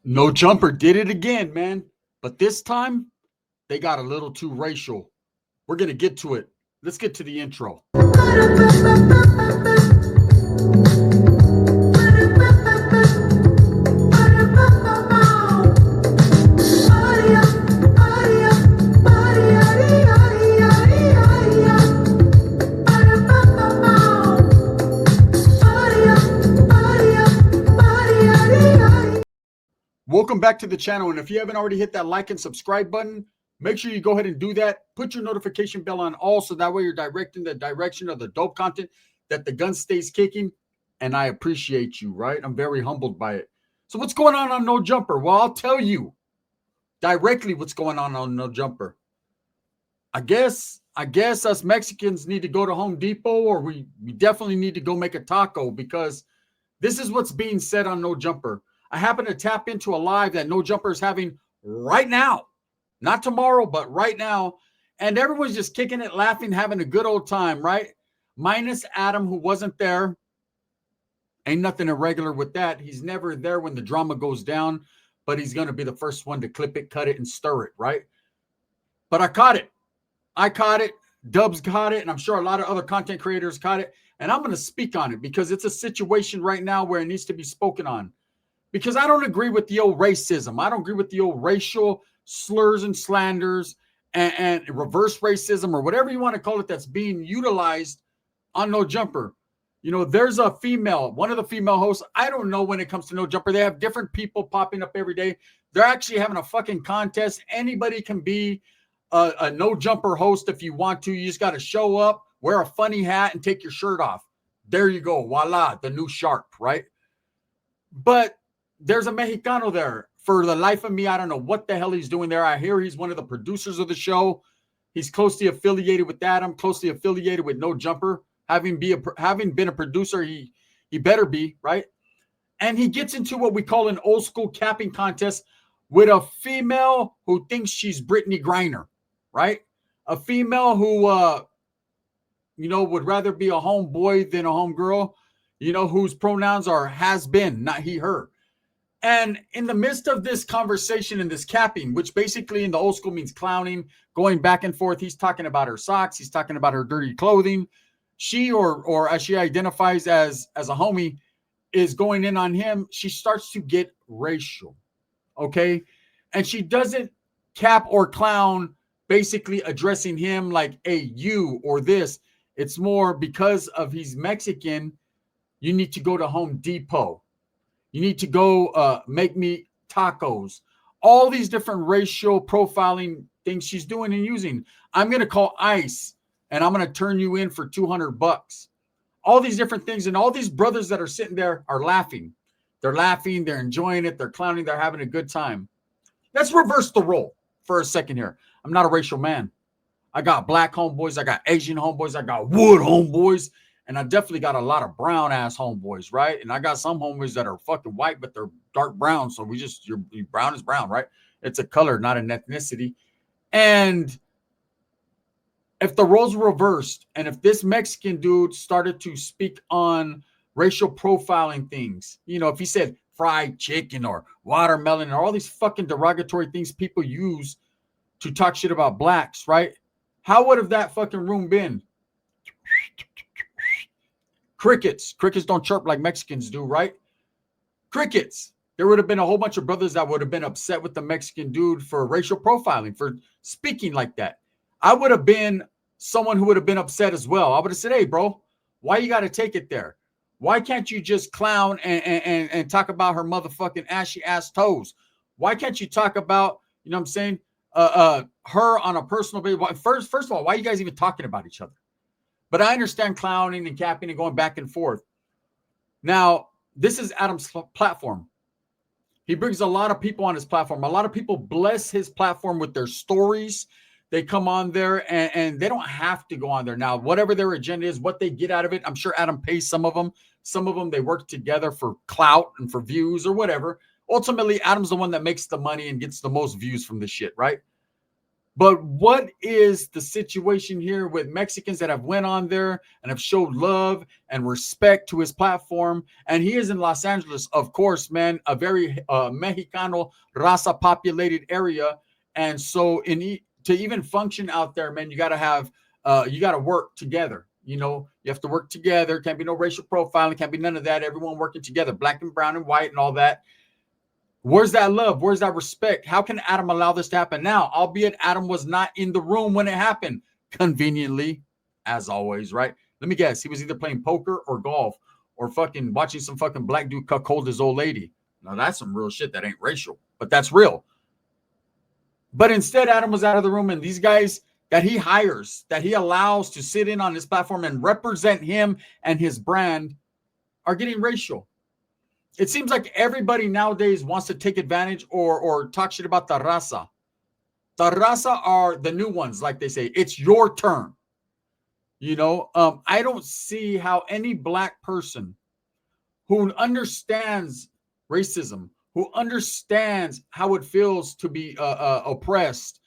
No Jumper did it again, man. But this time, they got a little too racial. We're going to get to it. Let's get to the intro. Welcome back to the channel. And if you haven't already hit that like and subscribe button, make sure you go ahead and do that. Put your notification bell on all so that way you're directing the direction of the dope content that the gun stays kicking. And I appreciate you, right? I'm very humbled by it. So what's going on No Jumper? Well, I'll tell you directly what's going on No Jumper. I guess us Mexicans need to go to Home Depot, or we definitely need to go make a taco, because this is what's being said on No Jumper. I happen to tap into a live that No Jumper is having right now. Not tomorrow, but right now. And everyone's just kicking it, laughing, having a good old time, right? Minus Adam, who wasn't there. Ain't nothing irregular with that. He's never there when the drama goes down, but he's going to be the first one to clip it, cut it, and stir it, right? But I caught it. Dubs caught it, and I'm sure a lot of other content creators caught it. And I'm going to speak on it because it's a situation right now where it needs to be spoken on. Because I don't agree with the old racism. I don't agree with the old racial slurs and slanders and reverse racism, or whatever you want to call it, that's being utilized on No Jumper. You know, there's a female, one of the female hosts. I don't know when it comes to No Jumper. They have different people popping up every day. They're actually having a fucking contest. Anybody can be a No Jumper host if you want to. You just got to show up, wear a funny hat, and take your shirt off. There you go. Voila, the new shark, right? But there's a Mexicano there. For the life of me, I don't know what the hell he's doing there. I hear he's one of the producers of the show. He's closely affiliated with Adam, closely affiliated with No Jumper. Having been a producer, he better be, right? And he gets into what we call an old school capping contest with a female who thinks she's Brittany Griner, right? A female who, would rather be a homeboy than a homegirl, whose pronouns are has been, not he, her. And in the midst of this conversation and this capping, which basically in the old school means clowning, going back and forth, he's talking about her socks, he's talking about her dirty clothing. She, or as she identifies as a homie, is going in on him. She starts to get racial, okay? And she doesn't cap or clown, basically addressing him like, hey, you or this. It's more because of he's Mexican, you need to go to Home Depot. You need to go make me tacos. All these different racial profiling things she's doing and using. I'm going to call ICE, and I'm going to turn you in for $200. All these different things. And all these brothers that are sitting there are laughing. They're laughing. They're enjoying it. They're clowning. They're having a good time. Let's reverse the role for a second here. I'm not a racial man. I got black homeboys. I got Asian homeboys. I got wood homeboys. And I definitely got a lot of brown ass homeboys, right? And I got some homeboys that are fucking white, but they're dark brown. So your brown is brown, right? It's a color, not an ethnicity. And if the roles were reversed, and if this Mexican dude started to speak on racial profiling things, if he said fried chicken or watermelon or all these fucking derogatory things people use to talk shit about blacks, right? How would have that fucking room been? Crickets. Crickets don't chirp like Mexicans do, right? Crickets. There would have been a whole bunch of brothers that would have been upset with the Mexican dude for racial profiling, for speaking like that. I would have been someone who would have been upset as well. I would have said, hey, bro, why you got to take it there? Why can't you just clown and talk about her motherfucking ashy ass toes? Why can't you talk about, her on a personal basis? First of all, why are you guys even talking about each other? But I understand clowning and capping and going back and forth. Now, this is Adam's platform. He brings a lot of people on his platform. A lot of people bless his platform with their stories. They come on there and they don't have to go on there. Now, whatever their agenda is, what they get out of it, I'm sure Adam pays some of them. Some of them, they work together for clout and for views or whatever. Ultimately, Adam's the one that makes the money and gets the most views from this shit, right? But what is the situation here with Mexicans that have went on there and have showed love and respect to his platform? And he is in Los Angeles, of course, man, a very Mexicano raza populated area. And so to even function out there, man, you got to have, you got to work together. You know, you have to work together. Can't be no racial profiling. Can't be none of that. Everyone working together, black and brown and white and all that. Where's that love? Where's that respect? How can Adam allow this to happen now? Albeit Adam was not in the room when it happened, conveniently, as always, right? Let me guess. He was either playing poker or golf or fucking watching some fucking black dude cuckold his old lady. Now, that's some real shit that ain't racial, but that's real. But instead, Adam was out of the room, and these guys that he hires, that he allows to sit in on his platform and represent him and his brand are getting racial. It seems like everybody nowadays wants to take advantage or talk shit about the raza. The raza are the new ones, like they say. It's your turn. You know, I don't see how any black person who understands racism, who understands how it feels to be oppressed,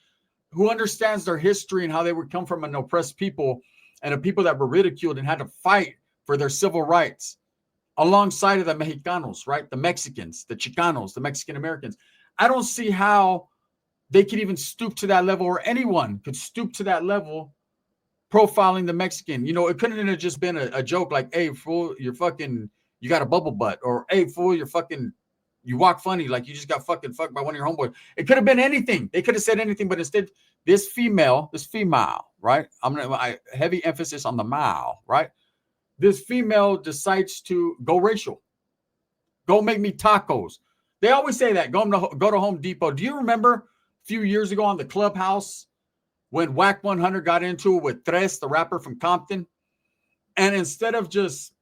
who understands their history and how they would come from an oppressed people and a people that were ridiculed and had to fight for their civil rights, alongside of the Mexicanos, right? The Mexicans, the Chicanos, the Mexican Americans. I don't see how they could even stoop to that level, or anyone could stoop to that level, profiling the Mexican. You know, it couldn't have just been a joke like, hey, fool, you're fucking, you got a bubble butt, or hey, fool, you're fucking, you walk funny, like you just got fucking fucked by one of your homeboys. It could have been anything. They could have said anything, but instead, this female, right? I heavy emphasis on the mile, right? This female decides to go racial. Go make me tacos. They always say that. Go to Home Depot. Do you remember a few years ago on the Clubhouse when Whack 100 got into it with Tres, the rapper from Compton? And instead of just,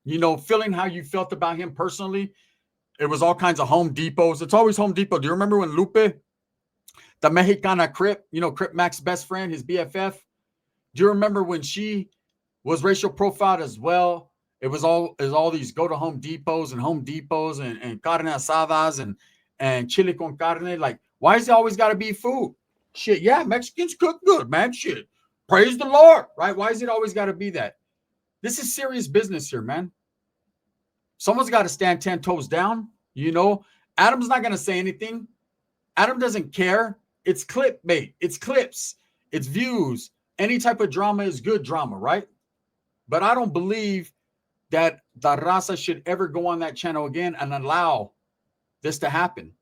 you know, feeling how you felt about him personally, it was all kinds of Home Depots. It's always Home Depot. Do you remember when Lupe, the Mexicana Crip, you know, Crip Mac's best friend, his BFF? Do you remember when she was racial profiled as well? It was all these go to Home Depots and carne asadas and chili con carne. Like, why is it always got to be food? Shit, yeah, Mexicans cook good, man. Shit, praise the Lord, right? Why is it always got to be that? This is serious business here, man. Someone's got to stand 10 toes down. You know, Adam's not going to say anything. Adam doesn't care. It's clickbait. It's clips. It's views. Any type of drama is good drama, right? But I don't believe that the raza should ever go on that channel again and allow this to happen.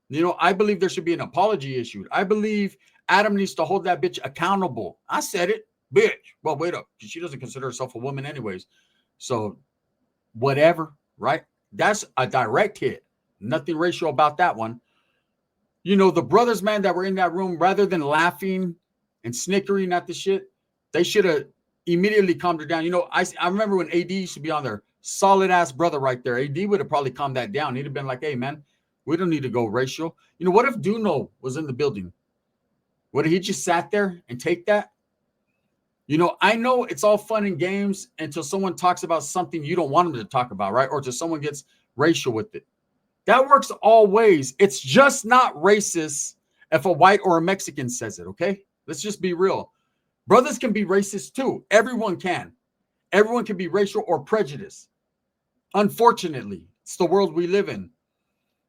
You know, I believe there should be an apology issued. I believe Adam needs to hold that bitch accountable. I said it, bitch. Well, wait up. She doesn't consider herself a woman anyways. So whatever, right? That's a direct hit. Nothing racial about that one. You know, the brothers, man, that were in that room, rather than laughing and snickering at the shit, they should have immediately calmed her down. You know, I remember when AD used to be on there, solid ass brother right there. AD would have probably calmed that down. He'd have been like, hey, man, we don't need to go racial. You know, what if Duno was in the building? Would he just sat there and take that? You know, I know it's all fun and games until someone talks about something you don't want them to talk about, right? Or until someone gets racial with it. That works all ways. It's just not racist if a white or a Mexican says it, okay? Let's just be real. Brothers can be racist too. Everyone can. Everyone can be racial or prejudiced. Unfortunately, it's the world we live in.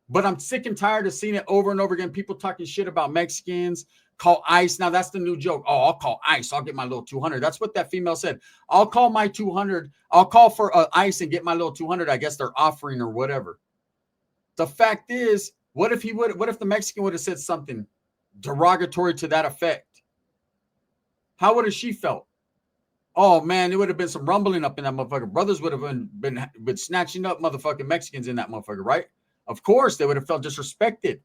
But I'm sick and tired of seeing it over and over again. People talking shit about Mexicans, call ICE. Now, that's the new joke. Oh, I'll call ICE. I'll get my little 200. That's what that female said. I'll call my 200. I'll call for ICE and get my little 200. I guess they're offering or whatever. The fact is, what if the Mexican would have said something derogatory to that effect? How would have she felt? Oh, man, there would have been some rumbling up in that motherfucker. Brothers would have been snatching up motherfucking Mexicans in that motherfucker, right? Of course, they would have felt disrespected.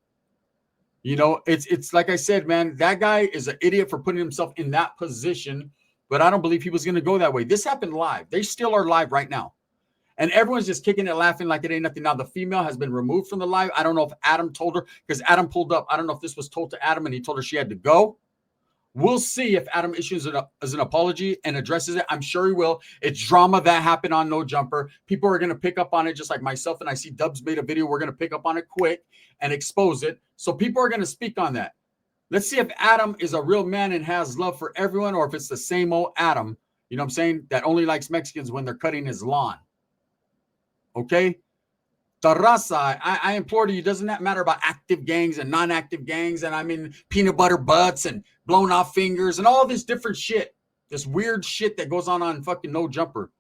You know, it's like I said, man, that guy is an idiot for putting himself in that position, but I don't believe he was going to go that way. This happened live. They still are live right now. And everyone's just kicking it, laughing like it ain't nothing. Now, the female has been removed from the live. I don't know if Adam told her, because Adam pulled up. I don't know if this was told to Adam and he told her she had to go. We'll see if Adam issues it as an apology and addresses it. I'm sure he will. It's drama that happened on No Jumper. People are going to pick up on it, just like myself. And I see Dubs made a video. We're going to pick up on it quick and expose it. So people are going to speak on that. Let's see if Adam is a real man and has love for everyone, or if it's the same old Adam, you know what I'm saying, that only likes Mexicans when they're cutting his lawn. Okay? Terraza, I implore you, doesn't that matter about active gangs and non-active gangs, and I mean peanut butter butts and blown off fingers and all this different shit, this weird shit that goes on fucking No Jumper.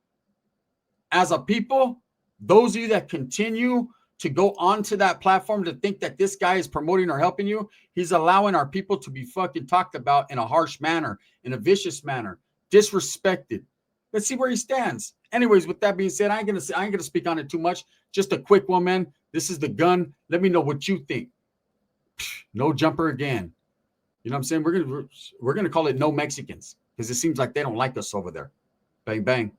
As a people, those of you that continue to go onto that platform to think that this guy is promoting or helping you, he's allowing our people to be fucking talked about in a harsh manner, in a vicious manner, disrespected. Let's see where he stands. Anyways, with that being said, I ain't gonna speak on it too much. Just a quick one, man. This is the gun. Let me know what you think. No Jumper again. You know what I'm saying? We're gonna call it No Mexicans because it seems like they don't like us over there. Bang bang.